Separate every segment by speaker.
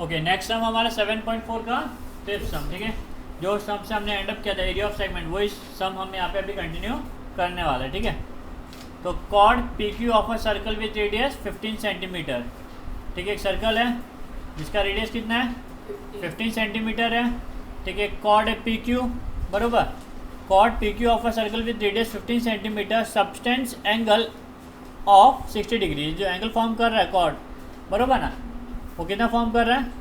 Speaker 1: Okay, next sum हमारा 7.4 का fifth सम, ठीक है। जो सम से हमने एंड अप किया था एरिया ऑफ सेगमेंट, वही सम हम यहाँ पे अभी कंटिन्यू करने वाले हैं, ठीक है। तो chord P Q of a circle with radius 15 centimetre, ठीक है। एक सर्कल है जिसका रेडियस कितना है 15 सेंटीमीटर है, ठीक है। कॉर्ड है पी क्यू, बरोबर। Chord P Q of a circle with radius 15 centimetre, subtends angle of 60 degree. जो एंगल फॉर्म कर रहा है कॉर्ड, बरोबर ना, वो कितना फॉर्म कर रहा है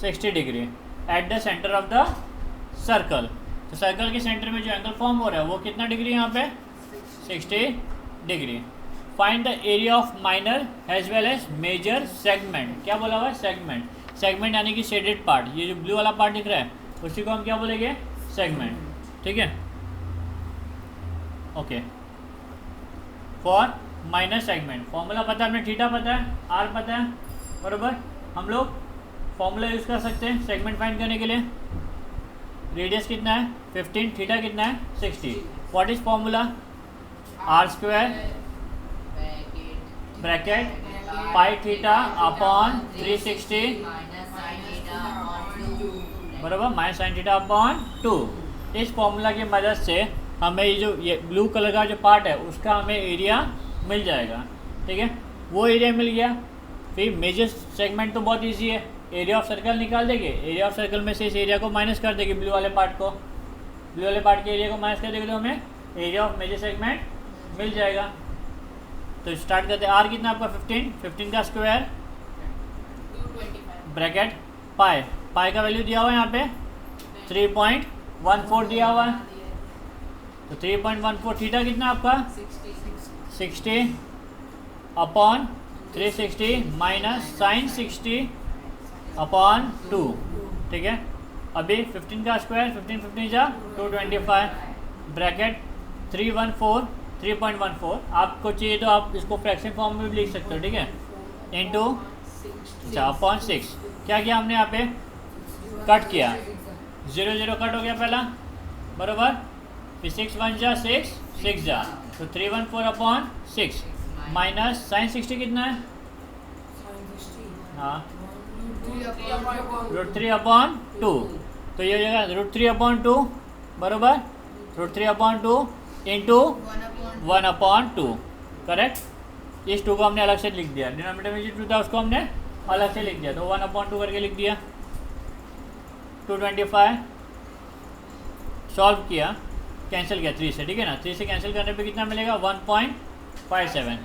Speaker 1: 60 degree at the center of the circle. तो सर्कल के सेंटर में जो एंगल फॉर्म हो रहा है वो कितना डिग्री यहाँ पे 60 degree. Find the area of minor as well as major segment. क्या बोला हुआ है सेगमेंट, सेगमेंट यानी कि शेडेड पार्ट, ये जो ब्लू वाला पार्ट दिख रहा है उसी को हम क्या बोलेंगे सेगमेंट, ठीक है। Okay, for minor segment formula पता है हमने, थीटा पता है, आर पता है, बरोबर। हम लोग फॉर्मूला यूज़ कर सकते हैं सेगमेंट फाइंड करने के लिए। रेडियस कितना है 15, थीटा कितना है 60। What is formula, R square bracket pi theta upon 360, बराबर माइनस साइन थीटा अपॉन 2। इस फॉर्मूला की मदद से हमें ये ब्लू कलर का जो पार्ट है उसका हमें एरिया मिल जाएगा, ठीक है। वो एरिया मिल गया। फिर मेजर सेगमेंट तो बहुत इजी है, एरिया ऑफ सर्कल निकाल देंगे, एरिया ऑफ सर्कल में से इस एरिया को माइनस कर देंगे, ब्लू वाले पार्ट को, ब्लू वाले पार्ट के एरिया को माइनस कर देंगे तो हमें एरिया ऑफ मेजर सेगमेंट मिल जाएगा। तो स्टार्ट करते हैं। आर कितना आपका 15 का स्क्वायर ब्रैकेट पाई, पाई का वैल्यू दिया हुआ है यहाँ पे 3.14 दिया हुआ है। तो 3.14 थीटा कितना आपका 60 अपॉन 360 माइनस साइन 60 अपॉन 2, ठीक है। अभी 15 का स्क्वायर 15 जा 225 ब्रैकेट 314 आपको चाहिए तो आप इसको फ्रैक्शन फॉर्म में भी लिख सकते हो, ठीक है, इंटू अपॉन 6। क्या किया हमने यहाँ पे कट किया, 0 0 कट हो गया पहला, बराबर। फिर 6 1 जा 6 जा, तो 314 अपॉन 6 माइनस साइन 60 कितना है, हाँ √3 अपॉन 2। तो ये हो जाएगा √3 अपॉन 2, बराबर। √3 अपॉन 2 इंटू 1 अपॉन 2, करेक्ट। इस 2 को हमने अलग से लिख दिया, डिनोमिनेटर में जो 2 था उसको हमने अलग से लिख दिया, तो 1 अपॉन 2 करके लिख दिया। 225 सॉल्व किया, कैंसिल किया 3 से, ठीक है ना। 3 से कैंसिल करने पे कितना मिलेगा 1.57।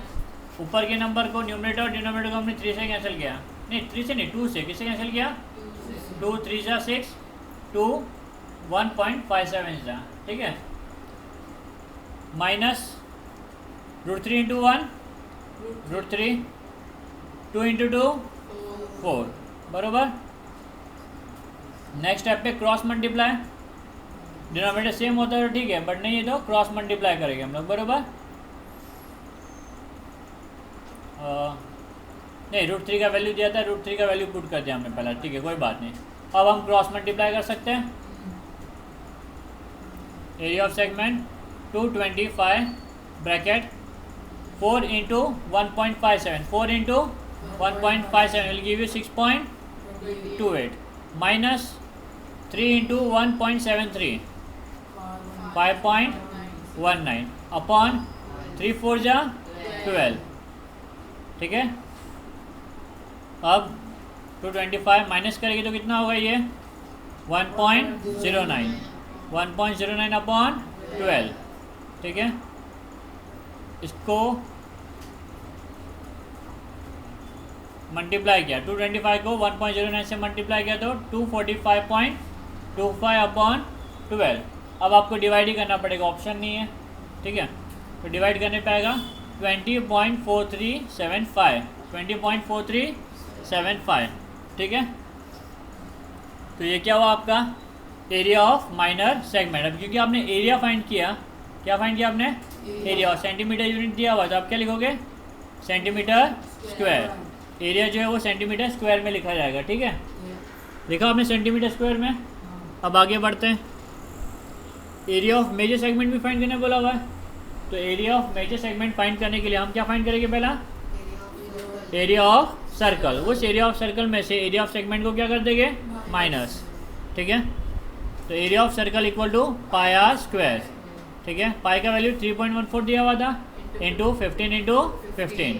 Speaker 1: ऊपर के नंबर को न्यूमरेटर और डिनोमिनेटर को हमने 3 से कैंसिल किया, नहीं 3 से नहीं 2 से, किससे कैंसिल किया 2 3 जा 6 2 1.57 जा, ठीक है। माइनस √3 इंटू 1 √3 2 इंटू 2 4, बराबर। नेक्स्ट स्टेप पे क्रॉस मल्टीप्लाई, डिनोमिनेटर सेम होता है तो ठीक है, बट नहीं है तो क्रॉस मल्टीप्लाई करेंगे हम लोग, बराबर। नहीं √3 का वैल्यू दिया था, √3 का वैल्यू पुट कर दिया हमने पहला, ठीक है, कोई बात नहीं। अब हम क्रॉस मल्टीप्लाई कर सकते हैं। Area of segment 225 bracket 4 into 1.57, 4 into 1.57 will give you 6.28 minus 3 into 1.73 5.19 upon 3 4 जा 12, ठीक है। अब 225 माइनस करेंगे तो कितना होगा ये 1.09 अपॉन 12, ठीक है। इसको मल्टीप्लाई किया, 225 को 1.09 से मल्टीप्लाई किया तो 245.25 अपॉन 12। अब आपको डिवाइड ही करना पड़ेगा, ऑप्शन नहीं है, ठीक है। तो डिवाइड करने पे आएगा 20.4375, ठीक है। तो ये क्या हुआ आपका एरिया ऑफ माइनर सेगमेंट। अब क्योंकि आपने एरिया फाइंड किया, क्या फाइंड किया आपने एरिया, और सेंटीमीटर यूनिट दिया हुआ तो आप क्या लिखोगे सेंटीमीटर स्क्वायर। एरिया जो है वो सेंटीमीटर स्क्वायर में लिखा जाएगा, ठीक है। लिखा आपने सेंटीमीटर स्क्वायर में। अब आगे बढ़ते हैं, एरिया ऑफ मेजर सेगमेंट भी फाइंड करने बोला हुआ है। तो area of major segment find करने के लिए हम क्या फाइंड करेंगे, पहला एरिया ऑफ सर्कल, उस एरिया ऑफ सर्कल में से एरिया ऑफ सेगमेंट को क्या कर देंगे, माइनस। ठीक है, तो area of circle equal to pi are square. ठीक है, पाई का वैल्यू 3.14 दिया हुआ था, इंटू 15 इंटू 15,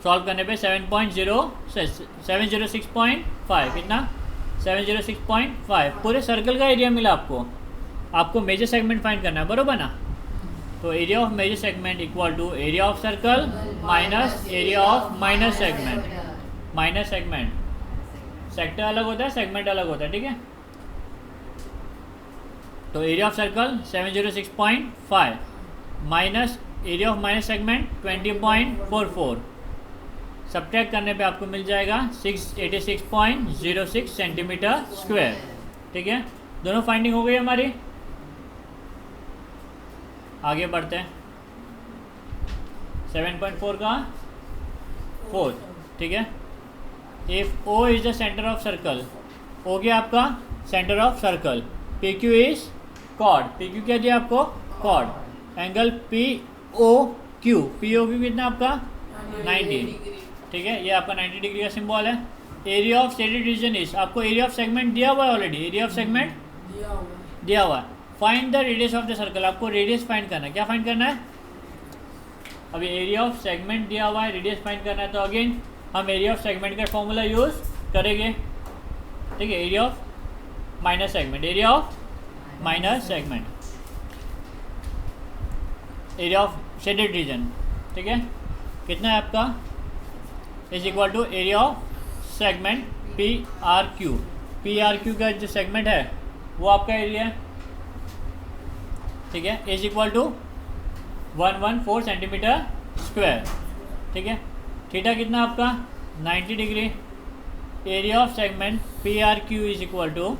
Speaker 1: सॉल्व करने पे 706.5 कितना, 706.5 पूरे सर्कल का एरिया मिला आपको। आपको मेजर सेगमेंट फाइंड करना है, बरोबर ना। तो area of major segment equal to area of circle minus area of minor segment. Minor segment, sector अलग होता है, सेगमेंट अलग होता है। ठीक है, तो area of circle 706.5 minus area of minor segment 20.44, subtract करने पे आपको मिल जाएगा 686.06 सेंटीमीटर स्क्वायर। ठीक है, दोनों फाइंडिंग हो गई हमारी। आगे बढ़ते हैं, 7.4 का 4। ठीक है, if O is the center of circle, हो गया आपका center of circle, PQ is chord, PQ क्या दिया आपको, कॉर्ड, एंगल POQ, POQ कितना आपका 90। ठीक है, ये आपका 90 डिग्री का सिंबल है। Area of shaded reason is, आपको एरिया ऑफ सेगमेंट दिया हुआ है ऑलरेडी, एरिया ऑफ सेगमेंट दिया हुआ है। Find the radius of the circle, आपको रेडियस फाइंड करना है। क्या फाइंड करना है, अभी एरिया ऑफ सेगमेंट दिया हुआ है, रेडियस फाइंड करना है। तो अगेन हम एरिया ऑफ सेगमेंट का फॉर्मूला यूज करेंगे। ठीक है, area of minor segment, area of minor segment, area of shaded region. ठीक है, कितना है आपका, is equal to area of segment PRQ। PRQ का जो सेगमेंट है वो आपका एरिया है। ठीक है, is equal to 114 centimetre square. ठीक है, थीटा कितना आपका 90 degree. Area of segment PRQ is equal to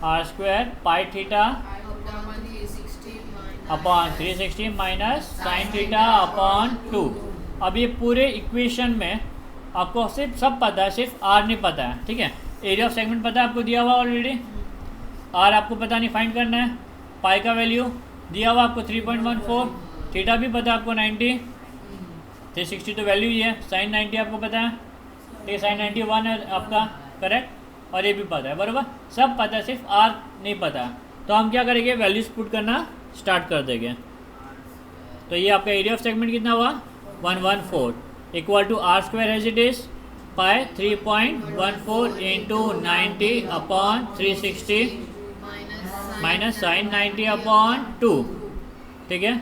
Speaker 1: R square pi theta upon 360 minus sine theta upon 2। अब ये पूरे इक्वेशन में आपको सिर्फ सब पता है, सिर्फ आर नहीं पता है। ठीक है, एरिया ऑफ सेगमेंट पता है आपको, दिया हुआ ऑलरेडी। आर आपको पता नहीं, फाइंड करना है। पाई का वैल्यू दिया हुआ आपको 3.14, थीटा भी पता है आपको 90, 360 तो वैल्यू ही है, साइन 90 आपको पता है। ठीक है, साइन 91 है आपका करेक्ट, और ये भी पता है, बराबर सब पता है, सिर्फ आर नहीं पता। तो हम क्या करेंगे, वैल्यूज पुट करना स्टार्ट कर देंगे। तो ये आपका एरिया ऑफ सेगमेंट कितना हुआ 114 equal to R square as it is pi 3.14 into 90 upon 360 minus sine 90 upon 2। ठीक है,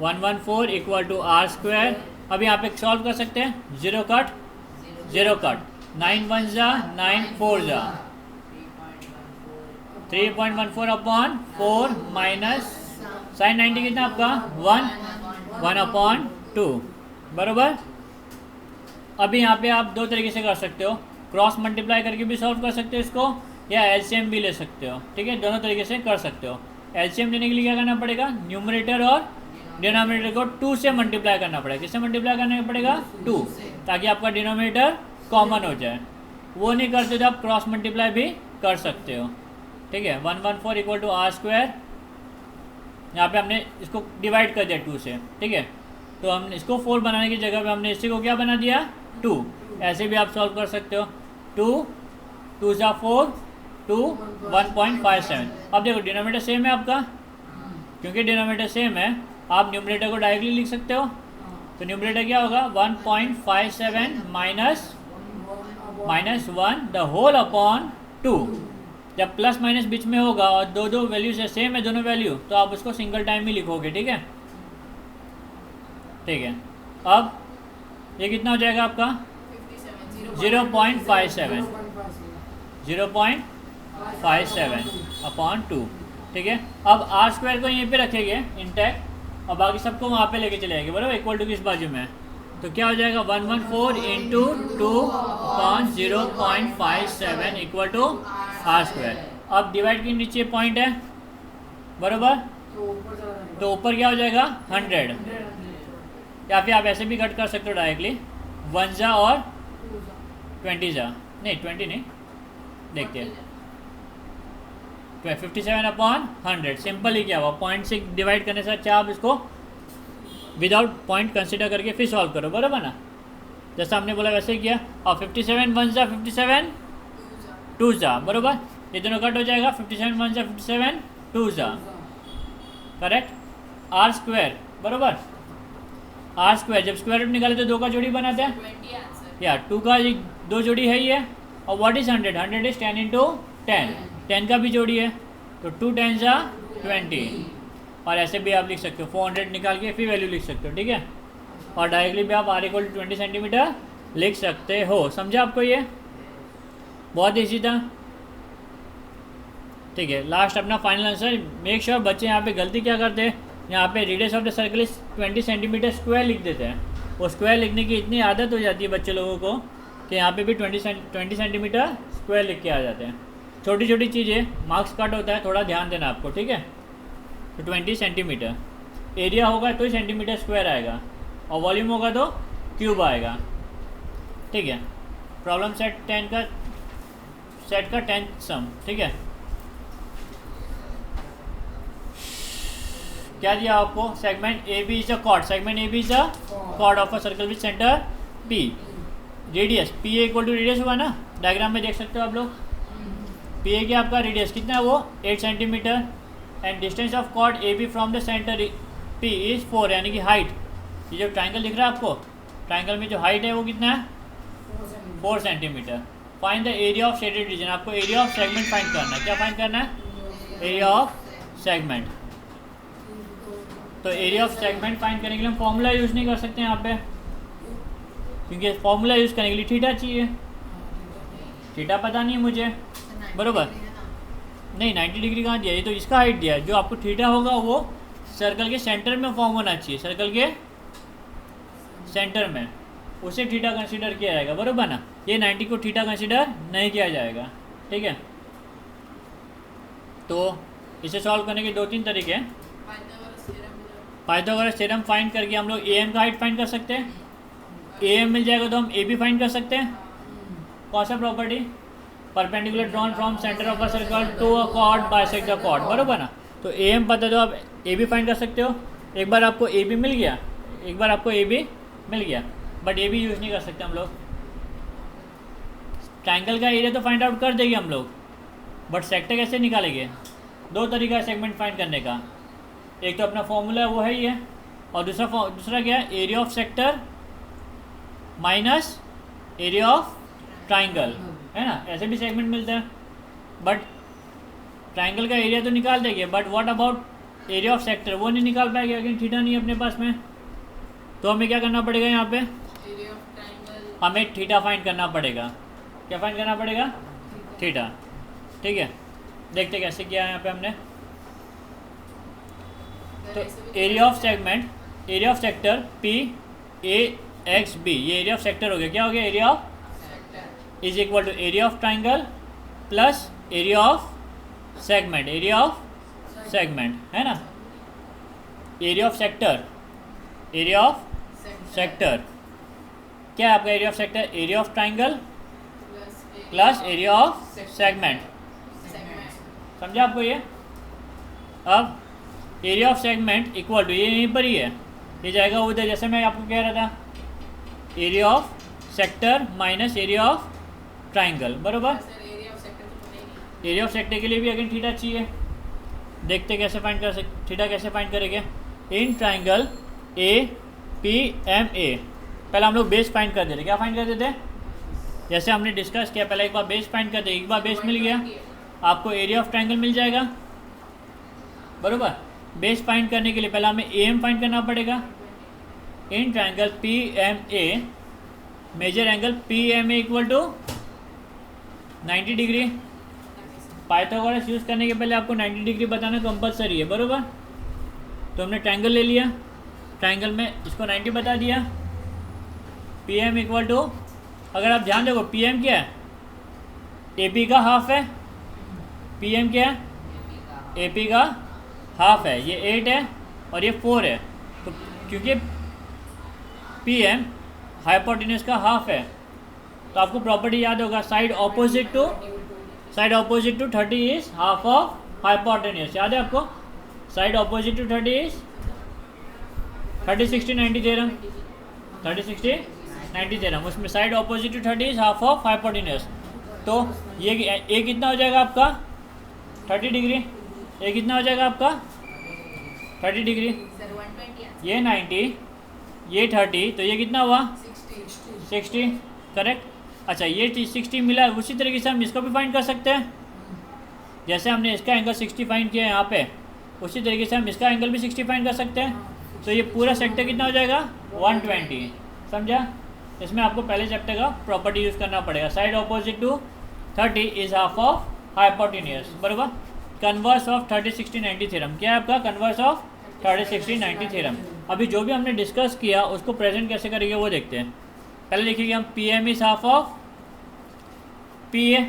Speaker 1: 114 इक्वल टू आर स्क्वायर। अब यहाँ पे सॉल्व कर सकते हैं, जीरो कट 9 1 जा 9 4 जा 3.14 अपॉन 4 माइनस साइन 90 कितना आपका 1 अपॉन 2, बराबर। अभी यहाँ पे आप दो तरीके से कर सकते हो, क्रॉस मल्टीप्लाई करके भी सॉल्व कर सकते हो इसको, या एलसीएम भी ले सकते हो। ठीक है, दोनों तरीके से कर सकते हो। एलसीएम लेने के लिए क्या करना पड़ेगा, न्यूमरेटर और डिनोमिनेटर को 2 से मल्टीप्लाई करना पड़ेगा। किससे मल्टीप्लाई करना पड़ेगा, 2, ताकि आपका डिनोमिनेटर कॉमन हो जाए। वो नहीं करते तो आप क्रॉस मल्टीप्लाई भी कर सकते हो। ठीक है, 114 इक्वल टू आर स्क्वायर, यहाँ पे हमने इसको डिवाइड कर दिया 2 से। ठीक है, तो हम इसको 4 बनाने की जगह पे हमने इसी को क्या बना दिया 2। ऐसे भी आप सॉल्व कर सकते हो, 2 2 जा 4 2 1.57। अब देखो डिनोमिनेटर सेम है आपका, क्योंकि डिनोमिनेटर सेम है आप न्यूमरेटर को डायरेक्टली लिख सकते हो। तो न्यूमरेटर क्या होगा 1.57 माइनस 1 द होल अपॉन 2। जब प्लस माइनस बीच में होगा और दो वैल्यू से सेम है दोनों वैल्यू, तो आप उसको सिंगल टाइम ही लिखोगे। ठीक है, ठीक है। अब ये कितना हो जाएगा आपका 0.57 अपॉन 2। ठीक है, अब आर स्क्वायर को यहीं पे रखेंगे इंटैक्ट, और बाकी सबको वहाँ पे लेके चले जाएंगे, बराबर। इक्वल टू किस बाजू में, तो क्या हो जाएगा 114 into 2 upon 0.57 equal to R square. अब डिवाइड के नीचे पॉइंट है, बराबर, तो ऊपर क्या हो जाएगा 100, या फिर आप ऐसे भी कट कर सकते हो डायरेक्टली, 1 जा और 20 जा, नहीं 20 नहीं, देखते हैं 57 अपॉन 100। सिंपल ही क्या हुआ, पॉइंट से डिवाइड करने से अच्छा आप इसको विदाउट पॉइंट कंसिडर करके फिर सॉल्व करो, बराबर ना। जैसा हमने बोला वैसे ही किया। और 57 वन जा 57 टू जा, बराबर, ये दोनों कट हो जाएगा। 57 वन जा 57 टू जा, करेक्ट। आर स्क्वायर, बराबर, आर स्क्वायर जब स्क्वायर रूट निकाले तो 2 का जोड़ी बनाते हैं, या 2 का 2 जोड़ी है ही है। और व्हाट इज 100, 100 इज 10 इंटू 10, 10 का भी जोड़ी है, तो 2 10 जा 20। और ऐसे भी आप लिख सकते हो, 400 निकाल के फिर वैल्यू लिख सकते हो, ठीक है। और डायरेक्टली भी आप आर इक्वल टू 20 सेंटीमीटर लिख सकते हो। समझा आपको, ये बहुत ईजी था, ठीक है। लास्ट अपना फाइनल आंसर। मेक श्योर बच्चे यहाँ पे गलती क्या करते हैं, यहाँ पे radius of the circle is 20 centimetre square लिख देते हैं। वो स्क्वायर लिखने की इतनी आदत हो जाती है बच्चे लोगों को कि यहाँ पे भी 20 सेंटीमीटर स्क्वायर लिख के आ जाते हैं। छोटी छोटी चीज़ें, मार्क्स कट होता है, थोड़ा ध्यान देना आपको, ठीक है। तो 20 सेंटीमीटर एरिया होगा तो सेंटीमीटर स्क्वायर आएगा, और वॉल्यूम होगा तो क्यूब आएगा, ठीक है। प्रॉब्लम सेट 10 का सेट का 10th सम, ठीक है। क्या दिया आपको, segment A B is a chord, segment A B is a chord of a circle with center P, radius P A equal to radius हुआ ना, डायग्राम में देख सकते हो आप लोग। पी ए क्या आपका रेडियस कितना है, वो 8 centimetre, and distance of chord A B from the center P is 4, यानी कि हाइट, ये जो ट्राइंगल दिख रहा है आपको, ट्राइंगल में जो हाइट है वो कितना है, 4 centimetre. Find the area of shaded reason, आपको एरिया ऑफ सेगमेंट फाइंड करना है। क्या फाइंड करना है, एरिया ऑफ सेगमेंट। तो एरिया ऑफ सेगमेंट फाइंड करने के लिए हम फॉर्मूला यूज़ नहीं कर सकते यहाँ पे, क्योंकि फॉर्मूला यूज़ करने के लिए थीटा चाहिए, थीटा पता नहीं है मुझे, बरोबर। नहीं 90 डिग्री कहाँ दिया, ये तो इसका हाइट दिया है। जो आपको थीटा होगा वो सर्कल के सेंटर में फॉर्म होना चाहिए, सर्कल के सेंटर में, उसे थीटा कंसीडर किया जाएगा, बरोबर ना। ये 90 को थीटा कंसीडर नहीं किया जाएगा, ठीक है। तो इसे सॉल्व करने के 2-3 तरीके हैं। पाइथागोरस थ्योरम फाइंड करके हम लोग ए एम का हाइट फाइंड कर सकते हैं, ए एम मिल जाएगा तो हम ए बी फाइंड कर सकते हैं। कौन सा property, perpendicular drawn from center of a circle to a chord bisect the chord, बरोबर ना। तो ए एम पता है तो आप ए बी फाइंड कर सकते हो। एक बार आपको ए बी मिल गया, एक बार आपको ए बी मिल गया, बट ए बी यूज़ नहीं कर सकते हम लोग। ट्राइंगल का एरिया तो फाइंड आउट कर देंगे हम लोग, बट सेक्टर कैसे निकालेंगे। 2 तरीका है सेगमेंट फाइंड करने का, एक तो अपना फॉर्मूला है वो है ही है, और दूसरा क्या है, area of sector minus area of triangle, है ना। ऐसे भी सेगमेंट मिलता है, बट ट्राइंगल का एरिया तो निकाल देंगे, but what about area of sector, वो नहीं निकाल पाएंगे, लेकिन थीटा नहीं है अपने पास में। तो हमें क्या करना पड़ेगा, यहाँ पे हमें थीटा फाइंड करना पड़ेगा। क्या फाइंड करना पड़ेगा, थीटा, ठीक है। देखते कैसे किया है यहाँ पे हमने। तो area of segment, area of sector P A X B, ये एरिया ऑफ सेक्टर हो गया। क्या हो गया, area of is equal to area of triangle plus area of segment, area of segment, है ना। Area of sector, area of sector क्या है आपका, area of sector, area of triangle plus area of segment. समझा आपको ये। अब area of segment equal to, ये यहीं पर ही है, ये जाएगा उधर, जैसे मैं आपको कह रहा था, area of sector minus area of triangle, बरोबर। एरिया ऑफ सेक्टर के लिए भी अगेन थीटा चाहिए। देखते कैसे फाइंड कर सकते, थीटा कैसे फाइंड करेंगे। In triangle A P M A, पहले हम लोग बेस फाइंड कर देते। क्या फाइंड कर देते, जैसे हमने डिस्कस किया, पहले एक बार बेस फाइंड कर दे, एक बार बेस मिल गया आपको एरिया ऑफ ट्राइंगल मिल जाएगा, बरोबर। बेस फाइंड करने के लिए पहले हमें ए एम फाइंड करना पड़ेगा। In triangle P M A, measure angle P M A equal to 90 डिग्री। पाइथागोरस यूज़ करने के पहले आपको 90 डिग्री बताना कंपलसरी है, बरोबर। तो हमने ट्राइंगल ले लिया, ट्राइंगल में इसको 90 बता दिया। पी एम इक्वल टू, अगर आप ध्यान देखो पी एम क्या है, ए पी का हाफ है। पी एम क्या है, ए पी का हाफ है। ये 8 है और ये 4 है, तो क्योंकि पी एम हाइपोटेन्यूज का हाफ है, तो आपको प्रॉपर्टी याद होगा, side opposite to 30 is half of hypotenuse. याद है आपको, side opposite to 30 is 30 60 90 theorem, 30 60 90 theorem, उसमें side opposite to 30 is half of hypotenuse. तो ये कितना हो जाएगा आपका 30 डिग्री, ये कितना हो जाएगा आपका 30 डिग्री, ये 90, ये 30, तो ये कितना हुआ 60, करेक्ट। अच्छा ये 60 मिला, उसी तरीके से हम इसको भी फाइंड कर सकते हैं, जैसे हमने इसका एंगल 60 फाइंड किया यहाँ पे, उसी तरीके से हम इसका एंगल भी 60 फाइंड कर सकते हैं। तो ये पूरा सेक्टर कितना हो जाएगा 120, समझा। इसमें आपको पहले चैप्टर का प्रॉपर्टी यूज़ करना पड़ेगा, side opposite to 30 is half of hypotenuse, बराबर। कन्वर्स ऑफ 30 60 90 थ्योरम क्या है आपका, कन्वर्स ऑफ 30 60 90 थ्योरम। अभी जो भी हमने डिस्कस किया उसको प्रेजेंट कैसे करेंगे वो देखते हैं। पहले लिखिएगा हम P M is half of P A,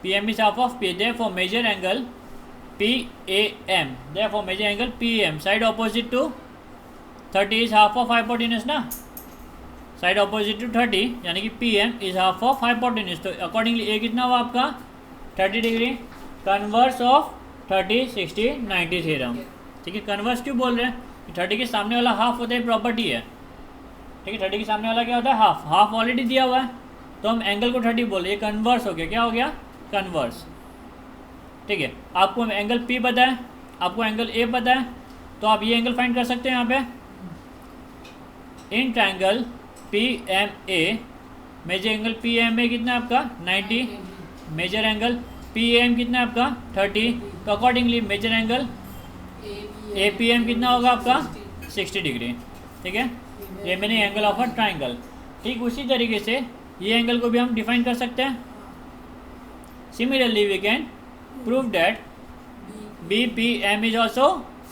Speaker 1: P M is half of P, therefore measure angle P A M, therefore measure angle P M, side opposite to 30 is half of hypotenuse ना, side opposite to 30 यानी कि P M is half of hypotenuse. तो accordingly A कितना हुआ आपका 30 degree, converse of 30 60 90 theorem. ठीक है, converse क्यों बोल रहे हैं, 30 के सामने वाला हाफ होता है, प्रॉपर्टी है। ठीक है, 30 के सामने वाला क्या होता है हाफ, हाफ ऑलरेडी दिया हुआ है, तो हम एंगल को 30 बोल रहे हैं, कन्वर्स हो गया, क्या हो गया कन्वर्स। ठीक है, आपको एंगल पी पता है, आपको एंगल ए पता है, तो आप ये एंगल फाइंड कर सकते हैं यहाँ पे। In triangle P M A, measure angle P M A कितना है आपका 90, मेजर एंगल पी एम कितना है आपका 30, तो accordingly measure angle A P M कितना होगा आपका 60 डिग्री। ठीक है, ये मैंने एंगल ऑफ अ ट्रायंगल। ठीक उसी तरीके से ये एंगल को भी हम डिफाइन कर सकते हैं। Similarly we can prove that B P M is also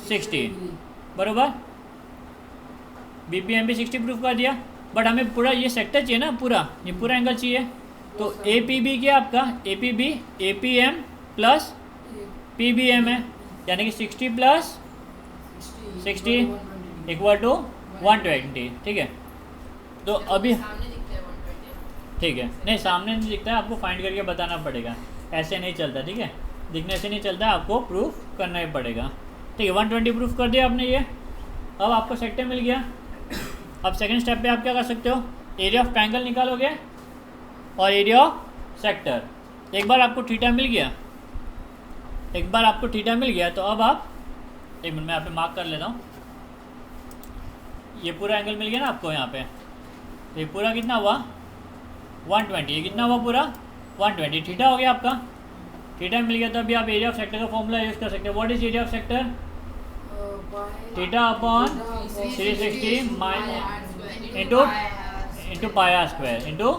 Speaker 1: 60, बरोबर। बी पी एम भी 60 प्रूव कर दिया, बट हमें पूरा ये सेक्टर चाहिए ना, ये पूरा एंगल चाहिए। तो ए पी बी क्या आपका, A P B A P M plus P B M है, यानी कि 60 प्लस 60 इक्वल टू 120। ठीक है, तो अभी ठीक है, नहीं सामने नहीं दिखता है, आपको फाइंड करके बताना पड़ेगा, ऐसे नहीं चलता। ठीक है, दिखने से नहीं चलता, आपको प्रूफ करना ही पड़ेगा। ठीक है, 120 प्रूफ कर दिया आपने ये। अब आपको सेक्टर मिल गया। अब सेकंड स्टेप पे आप क्या कर सकते हो, एरिया ऑफ ट्रायंगल निकालोगे और एरिया ऑफ सेक्टर। एक बार आपको थीटा मिल गया, एक बार आपको थीटा मिल गया, तो अब आप एक मिनट में यहाँ पे मार्क कर लेता हूँ। ये पूरा एंगल मिल गया ना आपको यहाँ पे, तो ये पूरा कितना हुआ 120, ये कितना हुआ पूरा 120, थीटा हो गया आपका। थीटा मिल गया, तो अभी आप एरिया ऑफ सेक्टर का फॉर्मूला यूज़ कर सकते हैं। What is area of sector, theta upon 360 into pi are square, into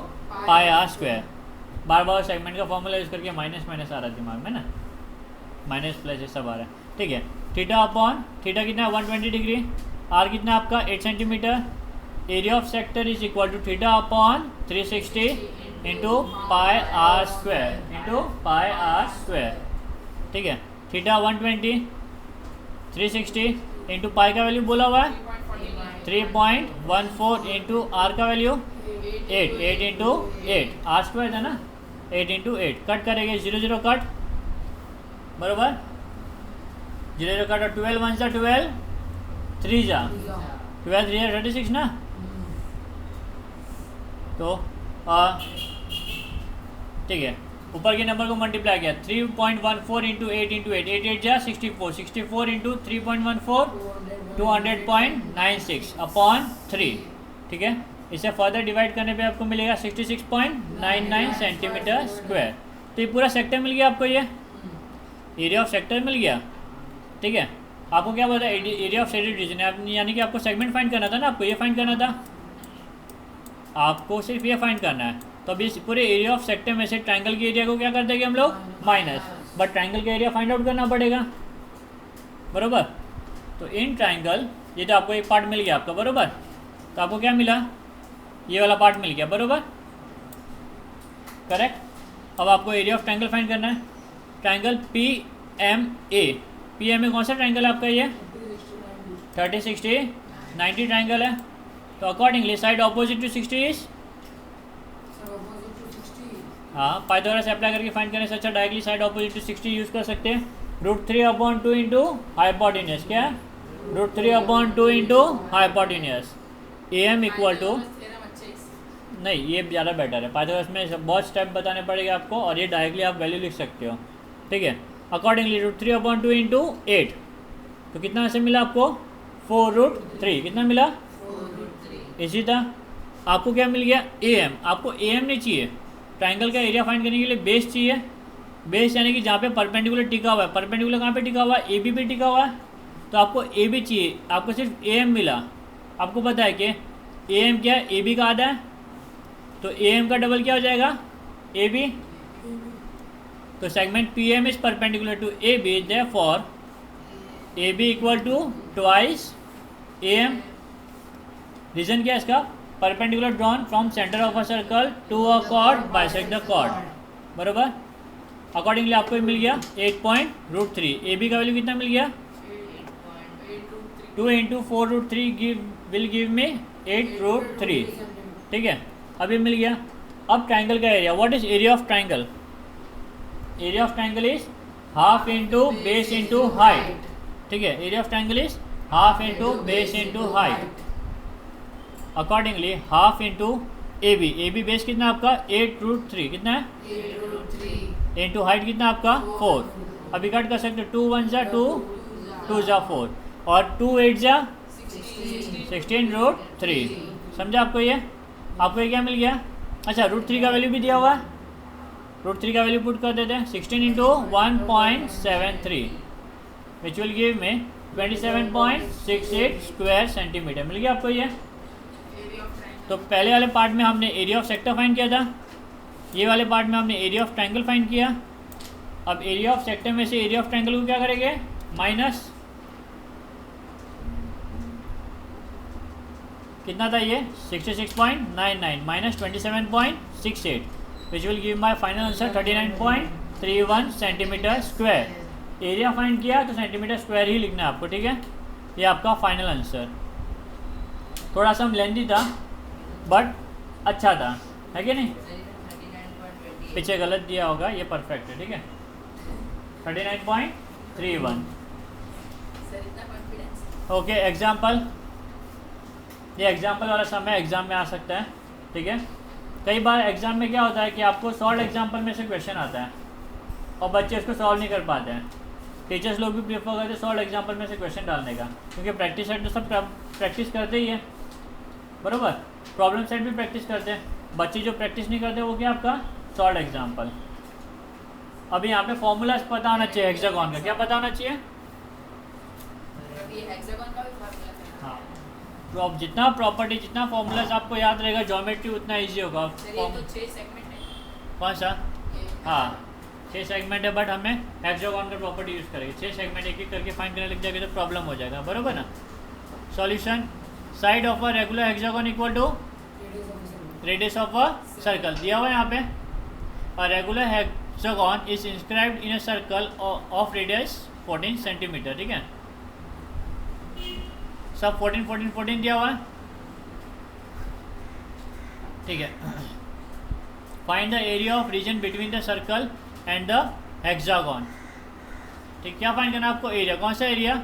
Speaker 1: pi are square. बार बार सेगमेंट का फॉर्मूला यूज़ करके माइनस माइनस आ रहा है दिमाग में ना, माइनस प्लस ये सब आ रहा है। ठीक है, थीटा अपॉन थीटा कितना है 120 डिग्री, आर कितना है आपका 8 centimetre. Area of sector is equal to theta upon 360 into pi are square, into pi are square. ठीक है, थीटा 120, 360 इंटू पाई का वैल्यू बोला हुआ है 3.14 इंटू आर का वैल्यू 8 इंटू 8, आर स्क्वायर था ना, 8 इंटू 8। कट करेंगे 0 0 कट, बराबर 0 0 कट, और 12 1 जा 12, 3 जा 12, 3 जा 36 ना। तो ठीक है, ऊपर के नंबर को मल्टीप्लाई किया 3.14 इंटू 8 इंटू 8, 8 8 जा 64, 64 इंटू 3.14 200.96 अपॉन 3। ठीक है, इसे फर्दर डिवाइड करने पे आपको मिलेगा 66.99 सेंटीमीटर स्क्वायर। तो ये पूरा सेक्टर मिल गया आपको, ये एरिया ऑफ सेक्टर मिल गया। ठीक है, आपको क्या पता है एरिया ऑफ सेक्टर रीजन, यानी कि आपको सेगमेंट फाइंड करना था ना, आपको ये फाइंड करना था, आपको सिर्फ ये फाइंड करना है। तो अभी इस पूरे एरिया ऑफ सेक्टर में से ट्रायंगल के एरिया को क्या कर देंगे हम लोग माइनस, बट ट्रायंगल का एरिया फाइंड आउट करना पड़ेगा, बरोबर। तो इन ट्रायंगल ये तो आपको एक पार्ट मिल गया आपका, बरोबर। तो आपको क्या मिला, ये वाला पार्ट मिल गया, बरोबर, करेक्ट। अब आपको एरिया ऑफ ट्रायंगल फाइंड करना है। Triangle P M A, P M A कौन सा ट्रायंगल है आपका, ये 30 60 90 ट्रायंगल है। तो accordingly side opposite to 60 is, हाँ पाइथागोरस अप्लाई करके फाइंड करने से अच्छा directly side opposite to 60 use कर सकते हैं। √3/2 इंटू हाइपोटेन्यूज, क्या √3/2 into hypotenuse AM equal to, नहीं ये ज़्यादा बेटर है, पाइथागोरस में बहुत स्टेप बताने पड़ेंगे आपको, और ये डायरेक्टली आप वैल्यू लिख सकते हो, ठीक है। अकॉर्डिंगली √3/2 इंटू 8, तो कितना ऐसे मिला आपको 4√3, कितना मिला, इसी तरह आपको क्या मिल गया AM। आपको AM नहीं चाहिए, ट्राइंगल का एरिया फाइंड करने के लिए बेस चाहिए। बेस यानी कि जहाँ पे परपेंडिकुलर टिका हुआ है, परपेंडिकुलर कहाँ पे टिका हुआ है, AB पे टिका हुआ है, तो आपको AB चाहिए, आपको सिर्फ AM मिला। आपको पता है कि AM क्या है, AB का आधा है, तो AM का डबल क्या हो जाएगा AB। तो segment PM is perpendicular to AB, therefore AB equal to twice AM। Reason क्या है इसका, perpendicular drawn from center of a circle to a chord bisect the chord, बरोबर। अकॉर्डिंगली आपको मिल गया 8.√3। AB का वैल्यू कितना मिल गया, 2 इंटू 4√3 विल गिव मी 8√3, ठीक है, अभी मिल गया। अब ट्राइंगल का area, what is area of triangle, area of triangle is half into base into height, ठीक है, area of triangle is half into base into height. Accordingly half into AB base कितना आपका 8√3, कितना है 8√3 इंटू हाइट कितना आपका 4। अभी cut कर सकते हो, 2 1 जा 2, 2 जा 4 और 2 8 जा 16√3। समझा आपको ये, आपको ये क्या मिल गया। अच्छा √3 का वैल्यू भी दिया हुआ है, √3 का वैल्यू पुट कर देते हैं, 16 इंटू 1.73 विच विल गिव में 27.68 स्क्वायर सेंटीमीटर मिल गया आपको ये। तो पहले वाले पार्ट में हमने एरिया ऑफ सेक्टर फाइंड किया था, ये वाले पार्ट में हमने एरिया ऑफ ट्रायंगल फाइंड किया। अब एरिया ऑफ सेक्टर में से एरिया ऑफ ट्रायंगल को क्या करेंगे, माइनस कितना था ये 66.99 minus 27.68 which will give my final answer 39.31 centimetre square. Area find किया तो सेंटीमीटर स्क्वायर ही लिखना है आपको, ठीक है, ये आपका फाइनल आंसर। थोड़ा सा लेंथी था बट अच्छा था, है कि नहीं, पीछे गलत दिया होगा, ये परफेक्ट है, ठीक है, 39.31। ओके एग्जाम्पल, ये एग्जाम्पल वाला समय एग्जाम में आ सकता है, ठीक है। कई बार एग्जाम में क्या होता है कि आपको सॉल्व एग्जाम्पल में से क्वेश्चन आता है और बच्चे उसको सॉल्व नहीं कर पाते हैं। टीचर्स लोग भी प्रेफर करते हैं सॉल्व एग्जाम्पल में से क्वेश्चन डालने का, क्योंकि प्रैक्टिस सेट तो सब प्रैक्टिस करते ही है, बरोबर, प्रॉब्लम सेट भी प्रैक्टिस करते हैं। बच्चे जो प्रैक्टिस नहीं करते वो क्या आपका सॉल्व एग्जाम्पल। अभी यहाँ पे फॉर्मूला पता होना चाहिए, हेक्सागोन का क्या पता होना चाहिए, हाँ, तो अब जितना प्रॉपर्टी जितना फॉर्मूलाज आपको याद रहेगा ज्योमेट्री उतना इजी होगा। कौन सा, हाँ 6 सेगमेंट है, बट हमें हेक्सागोन का प्रॉपर्टी यूज़ करेंगे। 6 सेगमेंट एक एक करके फाइंड करने लग जाएगा तो प्रॉब्लम हो जाएगा, बरोबर ना। Solution, side of a regular hexagon equal to radius of a circle दिया हुआ है यहाँ पे। A regular hexagon is inscribed in a circle of radius 14 centimetre, ठीक है, सब 14 14 14 दिया हुआ है, ठीक है। Find the area of region between the circle and the hexagon, ठीक, क्या फाइंड करना है आपको, एरिया, कौन सा एरिया,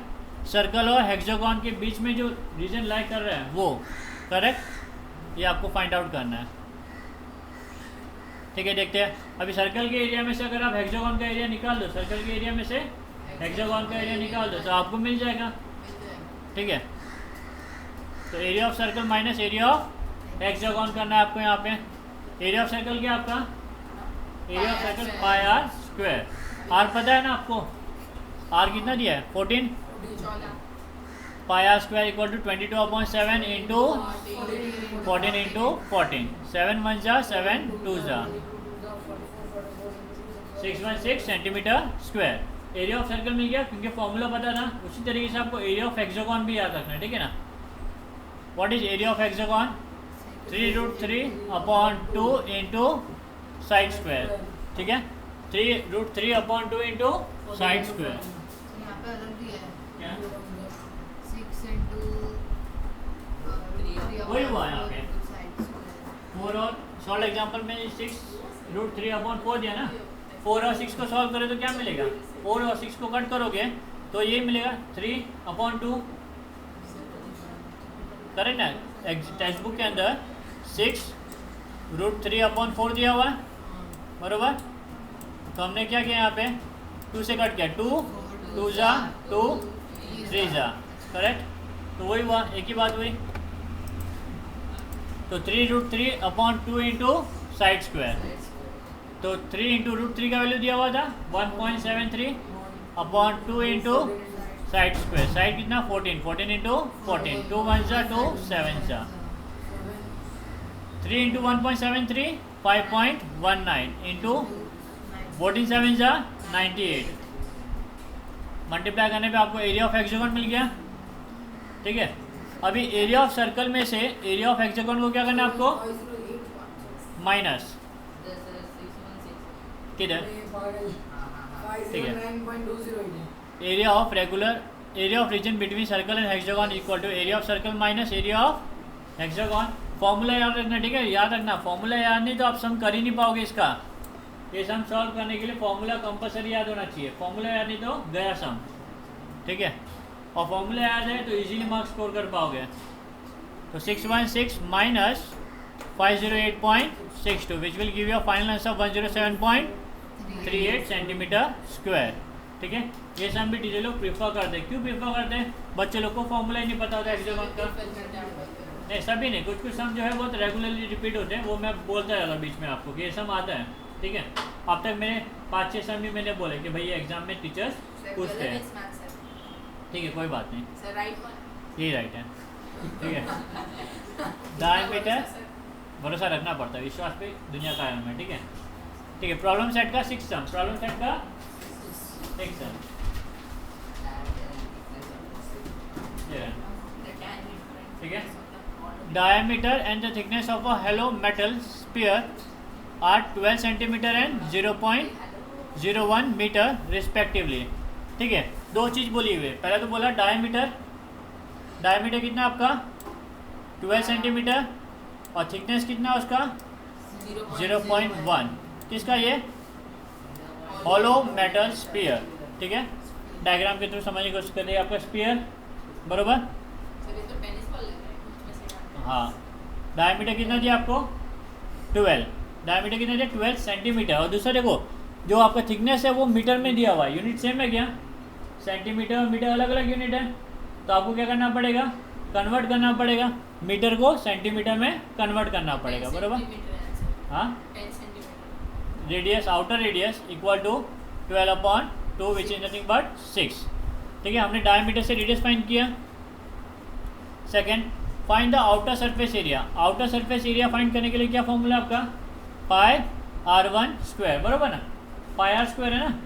Speaker 1: सर्कल और हेक्सागोन के बीच में जो रीजन लाई कर रहा है वो, करेक्ट, ये आपको फाइंड आउट करना है, ठीक है। देखते हैं अभी सर्कल के एरिया में से अगर आप हेक्सागोन का एरिया निकाल दो, सर्कल के एरिया में से हेक्सागोन का एरिया निकाल दो तो आपको मिल जाएगा, ठीक है। तो area of circle minus area of hexagon करना है आपको यहाँ पे। एरिया ऑफ सर्कल क्या आपका, area of circle pi are square, r पता है ना आपको, आर कितना दिया है 14, pi are square equal to 22/7 into 14 into 14, 7 1 जा 7 2 जा 616 centimetre square. Area of circle मिल गया क्योंकि फॉर्मूला पता था। उसी तरीके से आपको एरिया ऑफ हेक्सागोन भी याद रखना है, ठीक है ना। What is area of hexagon, 3√3/2 into side square, ठीक है, 3√3/2 इंटू साइड स्क्वायर। वही हुआ यहाँ पे 4 और सॉल्व एग्जाम्पल में 6√3/4 दिया ना, 4 और 6 को सॉल्व करें तो क्या मिलेगा, 4 और 6 को कट करोगे तो ये मिलेगा 3/2 करेक्ट ना, टेक्स्ट बुक के अंदर 6√3/4 दिया हुआ है, बरोबर। तो हमने क्या किया यहाँ पे 2 से कट किया, 2 2 जा 2 3 जा, करेक्ट। तो वही हुआ, एक ही बात हुई। तो 3√3/2 इंटू साइड स्क्वायर, तो 3 इंटू √3 का वैल्यू दिया हुआ था 1.73/2 इंटू साइड स्क्वायर, साइड कितना 14 इंटू 14, 2 1 जा 2 7 जा, 3 इंटू 1.73 5.19 इंटू 14 7 जा 98, मल्टीप्लाई करने पे आपको एरिया ऑफ हेक्सागोन मिल गया, ठीक है। अभी एरिया ऑफ सर्कल में से एरिया ऑफ हेक्सागोन को क्या करना है आपको, माइनस किधर, ठीक है, area of regular, area of region between circle and hexagon equal to area of circle minus area of hexagon. Formula याद रखना, ठीक है, याद रखना, फॉर्मूला याद नहीं तो आप सम कर ही नहीं पाओगे इसका। ये सम सॉल्व करने के लिए फॉर्मूला कंपलसरी याद होना चाहिए, फॉर्मूला याद नहीं तो गया सम, ठीक है। और फॉर्मूला याद है तो इजीली मार्क्स स्कोर कर पाओगे। तो 616 minus 508.62 which will give you final answer 107.38 centimetre square, ठीक है। ये सम भी टीचर लोग प्रीफर करते हैं, क्यों प्रीफर करते हैं, बच्चे लोग को फॉर्मूला ही नहीं पता होता हेक्सागोन का। नहीं सभी नहीं, कुछ कुछ सम जो है बहुत रेगुलरली रिपीट होते हैं, वो मैं बोलता रहता बीच में आपको कि ये सम आता है, ठीक है। अब तक मैंने 5-6 सम भी मैंने बोले कि भाई ये एग्जाम में टीचर्स पूछते हैं, ठीक है, कोई बात नहीं, यही राइट है, ठीक है। डायमीटर भरोसा रखना पड़ता है, विश्वास पे दुनिया कायम है, ठीक है, ठीक है। प्रॉब्लम सेट का 6 सम, प्रॉब्लम सेट का 6 सम, ठीक है। Diameter and the thickness of a hollow metal sphere are 12 centimetre and 0.01 metre respectively, ठीक है। दो चीज़ बोली हुई है, पहले तो बोला डायमीटर, डायमीटर कितना आपका 12 सेंटीमीटर और थिकनेस कितना उसका 0.1, किसका ये हॉलो मेटल स्पीयर, ठीक है। डायग्राम के थ्रू समझने की कोशिश करिए, आपका स्पीयर बरोबर, हाँ। डायमीटर कितना दिया आपको 12, डायमीटर कितना दिया 12 सेंटीमीटर, और दूसरा देखो जो आपका थिकनेस है वो मीटर में दिया हुआ है, यूनिट सेम है क्या, सेंटीमीटर और मीटर अलग अलग यूनिट है, तो आपको क्या करना पड़ेगा, कन्वर्ट करना पड़ेगा, मीटर को सेंटीमीटर में कन्वर्ट करना पड़ेगा, बरोबर, हाँ। Radius, outer radius equal to 12/2 which is nothing but 6, ठीक है। हमने डायमीटर से रेडियस फाइंड किया। Second, find the outer surface area, outer surface area find करने के लिए क्या फॉर्मूला आपका πr1², बरोबर ना, πr² है ना,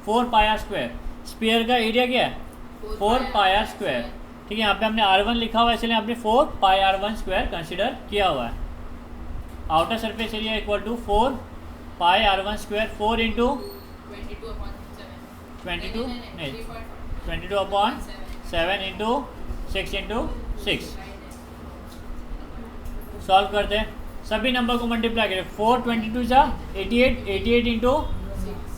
Speaker 1: 4πr², स्पीयर का एरिया क्या है 4πr², ठीक है। यहाँ पे हमने r1 लिखा हुआ है इसलिए आपने 4πr1² कंसिडर किया हुआ है। Outer surface area equal to 4πr1², 4 into 22/7 into 6 into 6, solve करते हैं, सभी नंबर को मल्टीप्लाई करें, 4 22 जा 88, 88 इंटू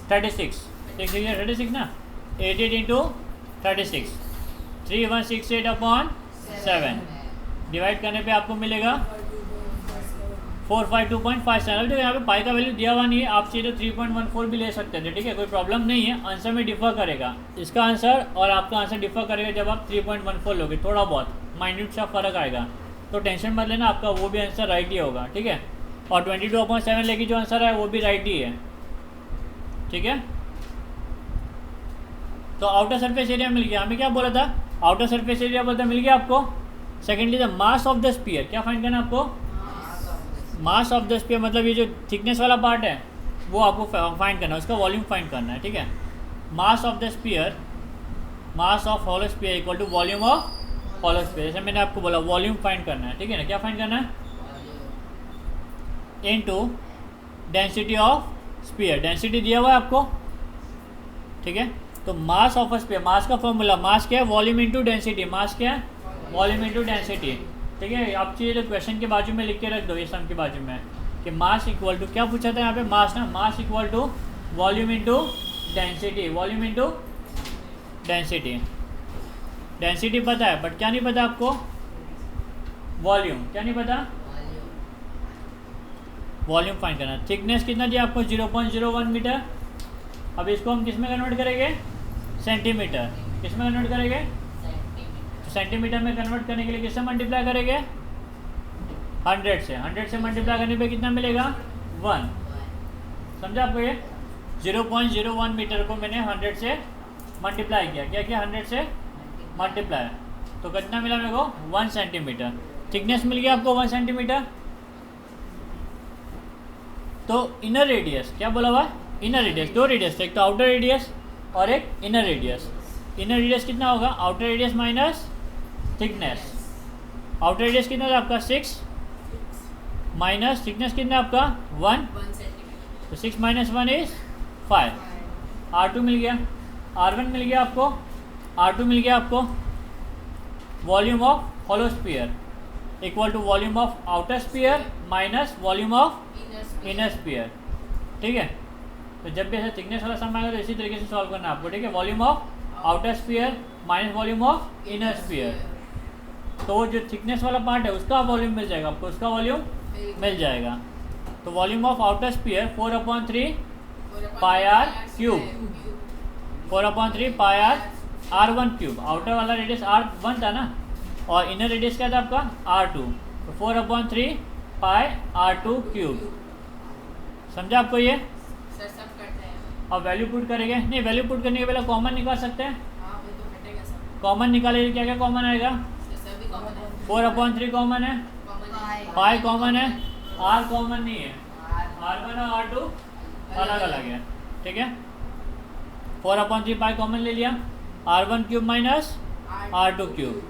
Speaker 1: 36, 36 ना, 88 इंटू 36, 3168/7 डिवाइड करने पे आपको मिलेगा 452.57। अभी तो यहाँ पे पाई का वैल्यू दिया हुआ नहीं है, आप चाहिए तो 3.14 भी ले सकते थे, ठीक है, कोई प्रॉब्लम नहीं है। आंसर में डिफर करेगा, इसका आंसर और आपका आंसर डिफर करेगा जब आप 3.14 लोगे, थोड़ा बहुत माइन्यूट सा फर्क आएगा, तो टेंशन मत लेना, आपका वो भी आंसर राइट ही होगा, ठीक है। और 22/7 लेके जो आंसर है वो भी राइट ही है, ठीक है। तो आउटर सरफेस एरिया मिल गया, हमें क्या बोला था, आउटर सरफेस एरिया बोलता मिल गया आपको। Secondly the mass of the sphere, क्या फाइंड करना आपको, मास ऑफ द स्पीयर, मतलब ये जो थिकनेस वाला पार्ट है वो आपको फाइंड करना है, उसका वॉल्यूम फाइंड करना है, ठीक है। Mass of the sphere, mass of hollow sphere equal to volume of hollow sphere, जैसे मैंने आपको बोला वॉल्यूम फाइंड करना है, ठीक है ना, क्या फाइंड करना है, into density of sphere, density दिया हुआ है आपको, ठीक है। तो मास ऑफ अ स्पीयर, मास का फॉर्मूला, मास क्या है वॉल्यूम इनटू डेंसिटी, मास क्या है वॉल्यूम इनटू डेंसिटी, ठीक है। आप चाहिए तो क्वेश्चन के बाजू में लिख के रख दो, ये सम के बाजू में कि मास इक्वल टू, क्या पूछा था यहाँ पे, मास ना, mass equal to volume into density, volume into density, density पता है बट क्या नहीं पता आपको, वॉल्यूम, क्या नहीं पता, वॉल्यूम फाइंड करना। थिकनेस कितना दिया आपको 0.01 मीटर। अब इसको हम किस में कन्वर्ट करेंगे, सेंटीमीटर। किस में कन्वर्ट करेंगे, सेंटीमीटर में कन्वर्ट करने के लिए किससे मल्टीप्लाई करेंगे, 100 से। 100 से मल्टीप्लाई करने पे कितना मिलेगा, 1। समझा आपको ये 0.01 मीटर को मैंने 100 से मल्टीप्लाई किया, क्या किया 100 से मल्टीप्लाई, तो कितना मिला मेरे को 1 सेंटीमीटर। थिकनेस मिल गया आपको 1 सेंटीमीटर। तो इनर रेडियस क्या बोला हुआ, इनर रेडियस, दो रेडियस थे, एक तो आउटर रेडियस और एक इनर रेडियस। इनर रेडियस कितना होगा, outer radius minus thickness. Outer radius कितना था आपका 6 माइनस थिकनेस कितना आपका 1, तो 6 माइनस 1 इज 5। R2 मिल गया, R1 मिल गया आपको, R2 मिल गया आपको। Volume of hollow sphere equal to volume of outer sphere minus volume of inner sphere. ठीक है, तो जब भी ऐसा थिकनेस वाला सम आएगा तो इसी तरीके से सॉल्व करना आपको। ठीक है, volume of outer sphere minus volume of inner sphere. तो जो थिकनेस वाला पार्ट है उसका वॉल्यूम मिल जाएगा आपको, उसका वॉल्यूम मिल जाएगा। तो volume of outer sphere 4/3 pi are cube, 4/3 pi R R1 cube. Outer वाला रेडियस R1 था ना, और इनर रेडियस क्या था आपका R2, तो 4/3 पाई R2 क्यूब। समझा आपको ये।
Speaker 2: सर सब करते हैं।
Speaker 1: अब वैल्यू पुट करेंगे, नहीं वैल्यू पुट करने के पहले कॉमन निकाल सकते हैं।
Speaker 2: हाँ वो तो हटेगा सर।
Speaker 1: कॉमन निकाले क्या क्या कॉमन आएगा,
Speaker 2: सर भी कॉमन है।
Speaker 1: 4/3 कॉमन है,
Speaker 2: कॉमन है।
Speaker 1: पाई कॉमन है, R कॉमन नहीं है, R1 और R2 अलग अलग है। ठीक है, 4/3 पाई कॉमन ले लिया, R1 cube minus R2 cube.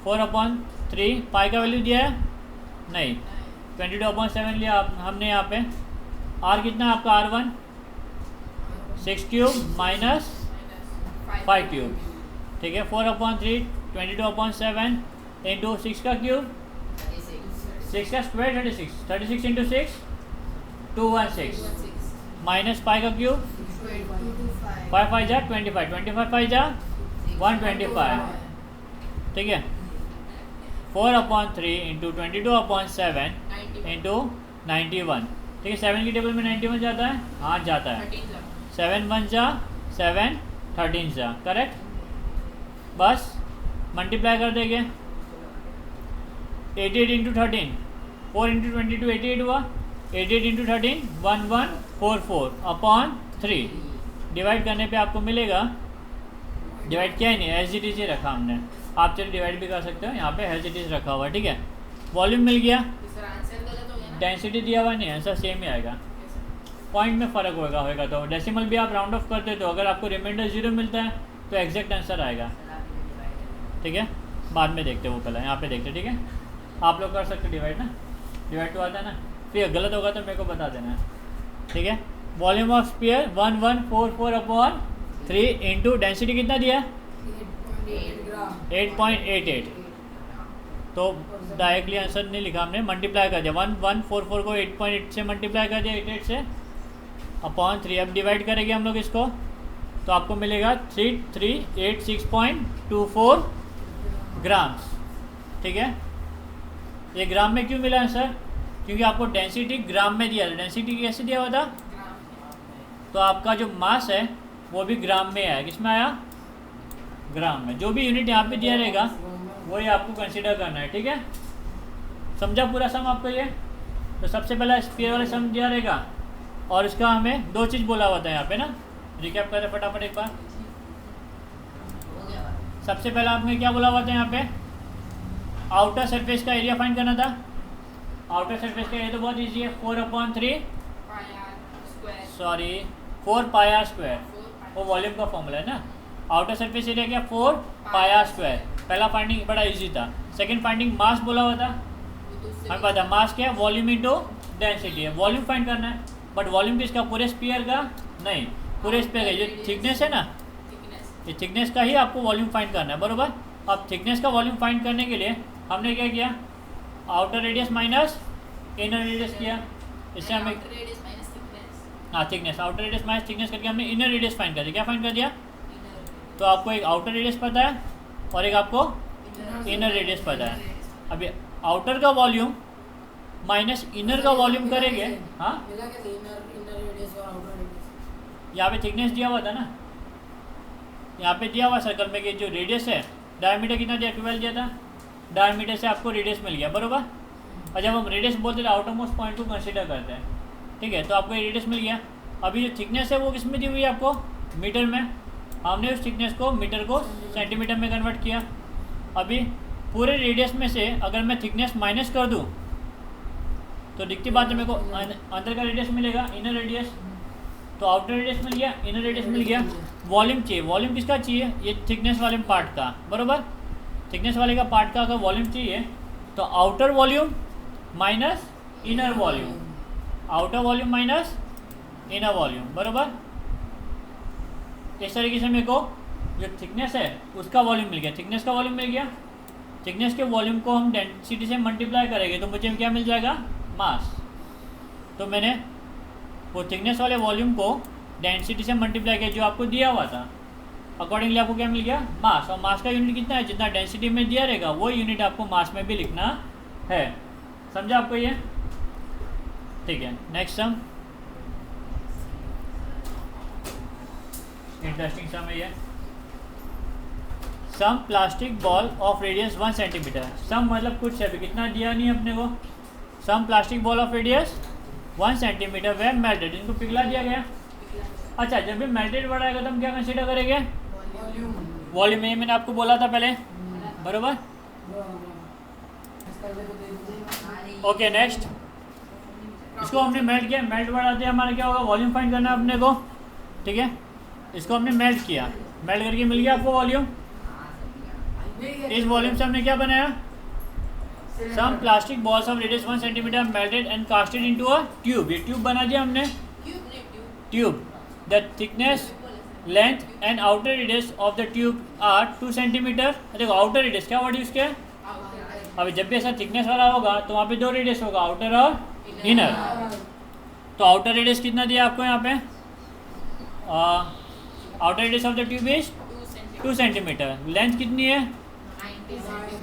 Speaker 1: 4/3 पाई का वैल्यू दिया है नहीं, 22/7 लिया हमने यहाँ पे। R कितना है आपका R1 6 क्यूब माइनस 5 क्यूब। ठीक है, 4/3 22/7 इंटू 6 का क्यूब, 6 का स्क्वायर 36, 36 इंटू 6 216 माइनस पाई का क्यूब 5 5 जा 25, 25 5 जा 125। ठीक है, 4/3 इंटू 22/7 इंटू 91। ठीक है, 7 की टेबल में 91 जाता है, हाँ जाता है। 7 1 जा 7, 13 जा, करेक्ट। बस मल्टीप्लाई कर देंगे, 88 इंटू 13, 4 इंटू 22 88 हुआ, 88 इंटू 13 1144/3। डिवाइड करने पे आपको मिलेगा, डिवाइड किया ही नहीं, एज इट इज ही रखा हमने। आप चलिए डिवाइड भी कर सकते हो, यहाँ पे एज इट इज रखा हुआ। ठीक है, वॉल्यूम मिल गया,
Speaker 2: सर आंसर गलत हो गया ना।
Speaker 1: डेंसिटी दिया हुआ नहीं है, आंसर सेम ही आएगा। पॉइंट में फ़र्क होगा तो डेसिमल भी आप राउंड ऑफ करते तो अगर आपको रिमाइंडर 0 मिलता है तो एग्जैक्ट आंसर आएगा। ठीक है, बाद में देखते वो पहले, यहाँ पे देखते। ठीक है, आप लोग कर सकते डिवाइड ना, डिवाइड तो आता है ना, फिर गलत होगा तो मेरे को बता देना। ठीक है, volume of sphere 1144/3 into density कितना दिया, 8.88। तो डायरेक्टली आंसर नहीं लिखा हमने, मल्टीप्लाई कर दिया, 1144 को 8.8 से मल्टीप्लाई कर दिया, 88 से /3। अब डिवाइड करेंगे हम लोग इसको, तो आपको मिलेगा 3386.24 ग्राम्स। ठीक है, ये ग्राम में क्यों मिला आंसर, क्योंकि आपको डेंसिटी ग्राम में दिया था। डेंसिटी कैसे दिया हुआ था, तो आपका जो मास है वो भी ग्राम में आया। किस में आया, ग्राम में। जो भी यूनिट यहाँ पे दिया रहेगा वही आपको कंसीडर करना है। ठीक है, समझा पूरा सम आपको ये। तो सबसे पहला स्फीयर वाला सम दिया रहेगा, और इसका हमें दो चीज़ बोला हुआ था यहाँ पे ना, रिकैप करें फटाफट एक बार। सबसे पहला आपने क्या बोला हुआ था यहाँ पे, आउटर सरफेस का एरिया फाइंड करना था। आउटर सरफेस का एरिया तो बहुत ईजी है, 4 पाई आर स्क्वायर, वो वॉल्यूम का फॉर्मूला है ना। आउटर सरफेस एरिया क्या, 4 पाई आर स्क्वायर। पहला फाइंडिंग बड़ा इजी था। सेकंड फाइंडिंग मास बोला हुआ था, हमें पता है मास क्या है, वॉल्यूम इंटू डेंसिटी है। वॉल्यूम फाइंड करना है, बट वॉल्यूम किसका, पूरे स्फीयर का नहीं, पूरे स्फीयर का। ये थिकनेस है ना, ये थिकनेस का ही आपको वॉल्यूम फाइंड करना है, बरोबर। अब थिकनेस का वॉल्यूम फाइंड करने के लिए हमने क्या किया, outer radius minus inner radius किया। इससे हमें हाँ thickness, outer radius minus thickness करके हमने इनर रेडियस फाइंड कर दिया। क्या फाइंड कर दिया, तो आपको एक आउटर रेडियस पता है और एक आपको इनर रेडियस पता है। अभी आउटर का वॉल्यूम माइनस इनर का वॉल्यूम करेंगे। हाँ,
Speaker 3: मिला कैसे इनर रेडियस और आउटर रेडियस?
Speaker 1: यहाँ पे थिकनेस दिया हुआ था ना, यहाँ पे दिया हुआ सर्कल में कि जो रेडियस है, डायमीटर कितना दिया, 12 दिया था, डायमीटर से आपको रेडियस मिल गया बरोबर। और जब हम रेडियस बोलते हैं आउटर मोस्ट पॉइंट को कंसीडर करते हैं, ठीक है, तो आपको रेडियस मिल गया। अभी जो थिकनेस है वो किस में दी हुई है आपको, मीटर में। हमने उस थिकनेस को मीटर को सेंटीमीटर में कन्वर्ट किया। अभी पूरे रेडियस में से अगर मैं थिकनेस माइनस कर दूं तो दिखती बात है, मेरे को अंदर का रेडियस मिलेगा, इनर रेडियस। तो आउटर रेडियस मिल गया, इनर रेडियस मिल गया। वॉल्यूम चाहिए, वॉल्यूम किसका चाहिए, ये थिकनेस वाले पार्ट का बरोबर। थिकनेस वाले का पार्ट का अगर वॉल्यूम चाहिए तो outer volume minus inner volume, outer volume minus inner volume बरोबर। इस तरीके से मेरे को जो थिकनेस है उसका वॉल्यूम मिल गया, थिकनेस का वॉल्यूम मिल गया। थिकनेस के वॉल्यूम को हम डेंसिटी से मल्टीप्लाई करेंगे तो मुझे क्या मिल जाएगा, मास। तो मैंने वो थिकनेस वाले वॉल्यूम को डेंसिटी से मल्टीप्लाई किया जो आपको दिया हुआ था, अकॉर्डिंगली आपको क्या मिल गया, मास। और मास का यूनिट कितना है, जितना डेंसिटी में दिया रहेगा वो यूनिट आपको मास में भी लिखना है। समझा आपको ये, ठीक है। नेक्स्ट सम, इंटरेस्टिंग सम है ये। Sum plastic ball of radius 1 centimetre. Some मतलब कुछ है, कितना दिया नहीं अपने को। Some plastic ball of radius 1 centimetre were melted, इनको पिघला दिया गया। अच्छा, जब भी मेल्टेड बढ़ाएगा तो हम क्या कंसीडर करेंगे, वॉल्यूम में। मैंने आपको बोला था पहले बरोबर। ओके नेक्स्ट, इसको हमने मेल्ट किया, मेल्ट बढ़ाते हमारा क्या होगा, वॉल्यूम फाइंड करना है अपने को, ठीक है। इसको हमने मेल्ट किया, मेल्ट करके मिल गया आपको वॉल्यूम। इस वॉल्यूम से हमने क्या बनाया, some plastic balls of radius 1 centimetre melted and casted into a tube. ये ट्यूब बना दिया हमने, tube. The thickness, length and outer radius of the tube are 2 centimetre. देखो आउटर रेडियस क्या वर्ड यूज किया, अभी जब भी ऐसा थिकनेस वाला होगा तो वहाँ पे 2 रेडियस होगा, आउटर और इनर। तो आउटर रेडियस कितना दिया आपको यहाँ पे, outer radius of the tube is 2 centimetre. Length कितनी है,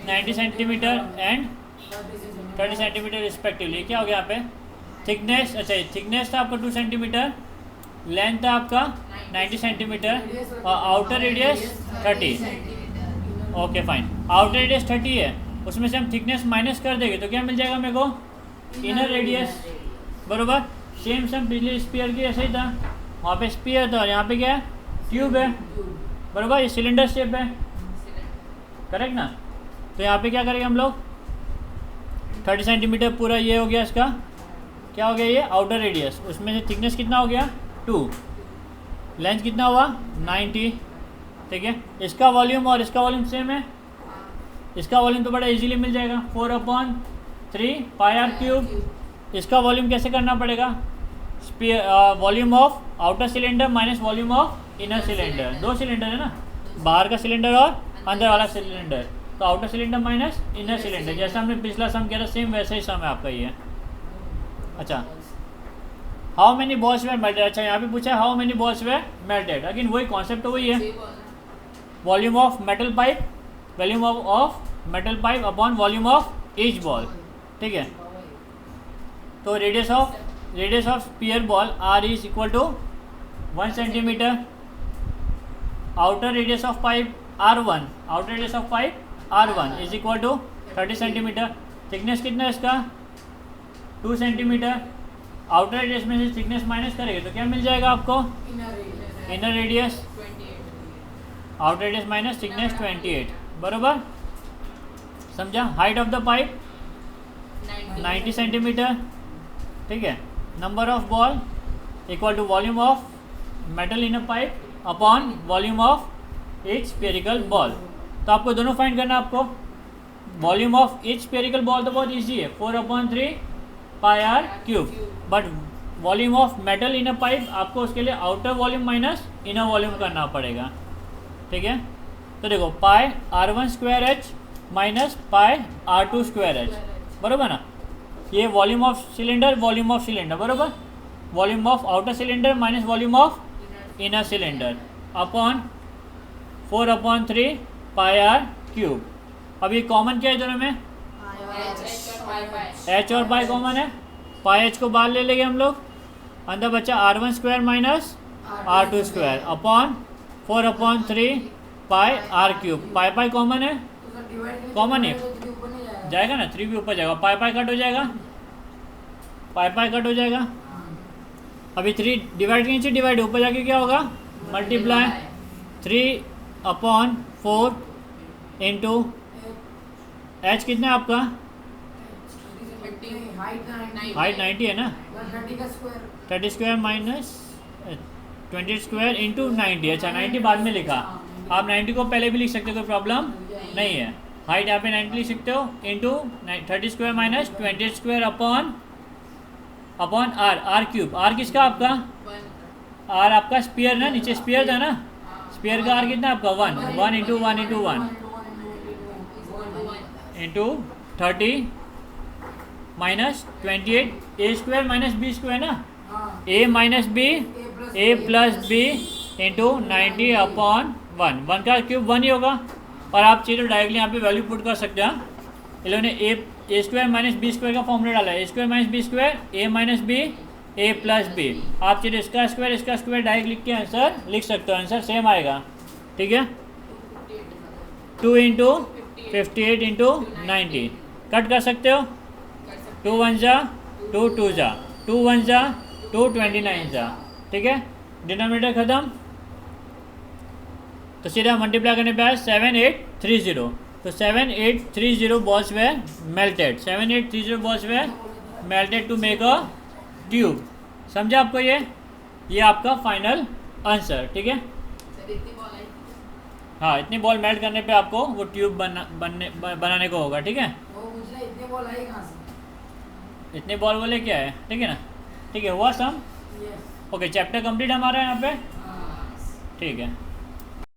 Speaker 1: 90 सेंटीमीटर एंड 30 सेंटीमीटर रिस्पेक्टिवली। क्या हो गया यहाँ पे, थिकनेस, अच्छा थिकनेस था आपका 2 सेंटीमीटर, लेंथ था आपका 90 सेंटीमीटर और outer radius 30। Okay fine, outer radius 30 है, उसमें से हम थिकनेस माइनस कर देंगे तो क्या मिल जाएगा मेरे को, इनर रेडियस बरोबर। सेम पिछले स्पीयर की ऐसे ही था, वहाँ पे स्पीयर था और यहाँ पे क्या है, ट्यूब है बरोबर। ये सिलेंडर शेप है, करेक्ट ना। तो यहाँ पे क्या करेंगे हम लोग, 30 सेंटीमीटर पूरा ये हो गया इसका, क्या हो गया ये आउटर रेडियस। उसमें से थिकनेस कितना हो गया 2, लेंथ कितना हुआ 90, ठीक है। इसका वॉल्यूम और इसका वॉल्यूम सेम है, इसका वॉल्यूम तो बड़ा इजीली मिल जाएगा, 4/3 पाई आर क्यूब। इसका वॉल्यूम कैसे करना पड़ेगा, volume of outer cylinder minus volume of inner cylinder. 2 cylinder है ना, बाहर का सिलेंडर और अंदर वाला सिलेंडर। तो outer cylinder minus inner cylinder, जैसा हमने पिछला सम किया था सेम वैसे ही सम है आपका ये। अच्छा, how many balls were melted. अच्छा, यहाँ पे पूछा how many balls were melted, again वही कॉन्सेप्ट तो वही है, volume of metal pipe, volume of metal pipe upon volume of each ball, ठीक है। तो radius of sphere ball R is equal to 1 centimetre, outer radius of pipe R1, outer radius of pipe R1 is equal to 30 centimetre. Thickness कितना है इसका 2 centimetre, outer radius में से thickness minus करेंगे तो क्या मिल जाएगा आपको, inner radius, outer radius minus thickness 28 बरोबर। समझा। Height of the pipe 90 centimetre, ठीक है। Number of ball equal to volume of metal in a pipe upon volume of each spherical ball. तो आपको दोनों फाइंड करना है आपको। Volume of each spherical ball तो बहुत इजी है, 4/3 pi are cube, but volume of metal in a pipe आपको उसके लिए outer volume minus inner volume करना पड़ेगा, ठीक है। तो देखो pi R1 square H minus pi R2 square H बरोबर ना। ये वॉल्यूम ऑफ सिलेंडर बरोबर, volume of outer cylinder minus volume of inner cylinder upon 4/3 pi are cube. अब ये कॉमन क्या है दोनों में,
Speaker 2: H और पाई
Speaker 1: एच और पाई कॉमन है, पाई एच को बाहर ले लेंगे हम लोग, अंदर बचा R1 square minus R2 square upon 4/3 पाई R क्यूब। पाई पाई कॉमन है, कॉमन है जाएगा ना, 3 भी ऊपर जाएगा, पाई पाई कट हो जाएगा, पाई पाई कट हो जाएगा। अभी 3 डिवाइड के नीचे डिवाइड, ऊपर जाके क्या होगा मल्टीप्लाई 3/4 इंटू एच कितना है आपका, हाइट 90 है ना, 30 स्क्वायर माइनस 20 स्क्वायर इंटू 90। अच्छा 90 बाद में लिखा, आप 90 को पहले भी लिख सकते हो, कोई प्रॉब्लम नहीं है। हाइट यहाँ पे 90 लिख सकते हो into 30 square minus 20 square upon R, R cube. R किसका आपका, आर आपका स्पीयर ना, नीचे स्पीयर था ना, स्पीयर का आर कितना आपका 1 इंटू 1 इंटू 1 इंटू 30 माइनस 28 ए स्क्वायर माइनस बी स्क्वायर ना, ए माइनस बी ए प्लस बी इंटू 90/1, 1 का क्यूब 1 ही होगा। और आप चीज़ें डायरेक्टली यहाँ पे वैल्यू पुट कर सकते हैं। इन लोगों ने ए स्क्वायर माइनस बी स्क्वायर का फॉर्मूला डाला है, ए स्क्वायर माइनस बी स्क्वायर ए माइनस बी ए प्लस बी। आप चीज़ें इसका स्क्वायर डायरेक्ट लिख के आंसर लिख सकते हो, आंसर सेम आएगा। ठीक है, 2 इंटू 58 इंटू 90 कट कर सकते हो, 2 1 जा 2 2 जा 2 1 जा 2 29 जा। ठीक है, डिनोमिनेटर खत्म, तो सीधा मल्टीप्लाई करने पे आया 7830। तो 7830 balls were melted, 7830 balls were melted to make a tube। समझा आपको ये आपका फाइनल आंसर। ठीक है,
Speaker 2: सर इतनी बॉल आई थी।
Speaker 1: हाँ इतनी बॉल मेल्ट करने पे आपको वो ट्यूब बनाने को होगा। ठीक है,
Speaker 3: इतने बॉल आई कहाँ से?
Speaker 1: इतने बॉल वो लेके आए। ठीक है ना, ठीक है, हुआ सम।
Speaker 3: यस।
Speaker 1: ओके, चैप्टर कंप्लीट हमारा यहाँ पे।
Speaker 3: हाँ।
Speaker 1: ठीक है।